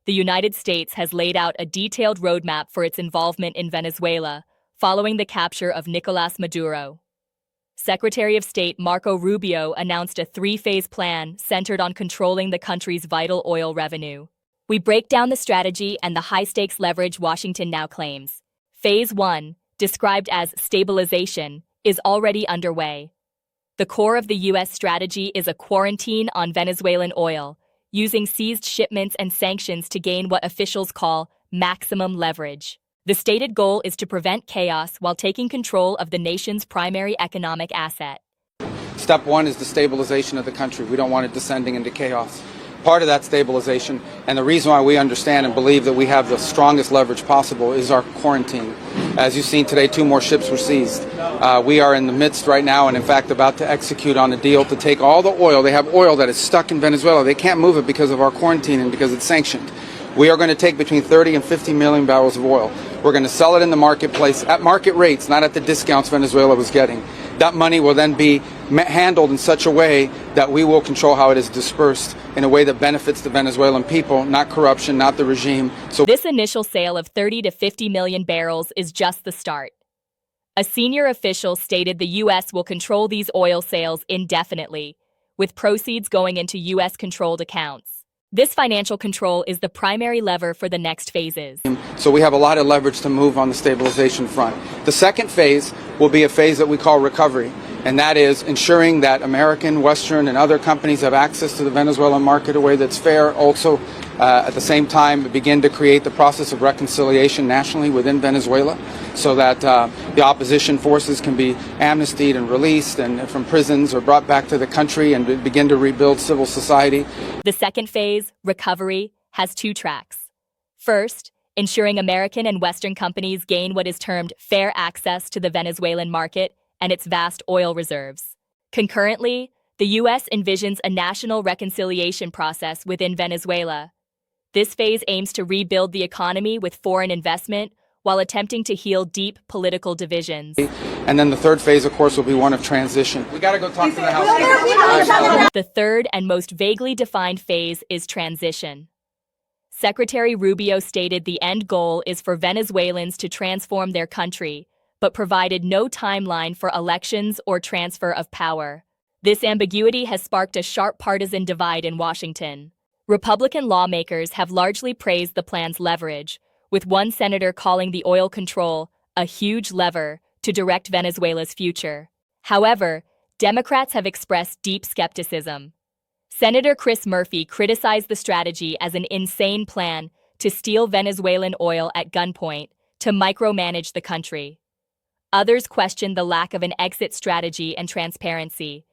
the United States has laid out a detailed roadmap for its involvement in Venezuela following the capture of Nicolás Maduro. Secretary of State Marco Rubio announced a three-phase plan centered on controlling the country's vital oil revenue. We break down the strategy and the high-stakes leverage Washington now claims. Phase 1, described as stabilization, is already underway. The core of the U.S. strategy is a quarantine on Venezuelan oil, using seized shipments and sanctions to gain what officials call maximum leverage. The stated goal is to prevent chaos while taking control of the nation's primary economic asset. Step one is the stabilization of the country. We don't want it descending into chaos. Part of that stabilization, and the reason why we understand and believe that we have the strongest leverage possible, is our quarantine. As you've seen today, 2 more ships were seized. We are in the midst right now and in fact about to execute on a deal to take all the oil. They have oil that is stuck in Venezuela. They can't move it because of our quarantine and because it's sanctioned. We are going to take between 30 and 50 million barrels of oil. We're going to sell it in the marketplace at market rates, not at the discounts Venezuela was getting. That money will then be handled in such a way that we will control how it is dispersed in a way that benefits the Venezuelan people, not corruption, not the regime. So this initial sale of 30 to 50 million barrels is just the start. A senior official stated the U.S. will control these oil sales indefinitely, with proceeds going into U.S.-controlled accounts. This financial control is the primary lever for the next phases. So we have a lot of leverage to move on the stabilization front. The second phase will be a phase that we call recovery, and that is ensuring that American, Western, and other companies have access to the Venezuelan market in a way that's fair. Also, at the same time, begin to create the process of reconciliation nationally within Venezuela so that the opposition forces can be amnestied and released and from prisons or brought back to the country and begin to rebuild civil society. The second phase, recovery, has 2 tracks. First, ensuring American and Western companies gain what is termed fair access to the Venezuelan market and its vast oil reserves. Concurrently, the U.S. envisions a national reconciliation process within Venezuela. This phase aims to rebuild the economy with foreign investment while attempting to heal deep political divisions. And then the third phase, of course, will be one of transition. We got to go talk to the House. The third and most vaguely defined phase is transition. Secretary Rubio stated the end goal is for Venezuelans to transform their country, but provided no timeline for elections or transfer of power. This ambiguity has sparked a sharp partisan divide in Washington. Republican lawmakers have largely praised the plan's leverage, with one senator calling the oil control a huge lever to direct Venezuela's future. However, Democrats have expressed deep skepticism. Senator Chris Murphy criticized the strategy as an insane plan to steal Venezuelan oil at gunpoint to micromanage the country. Others questioned the lack of an exit strategy and transparency,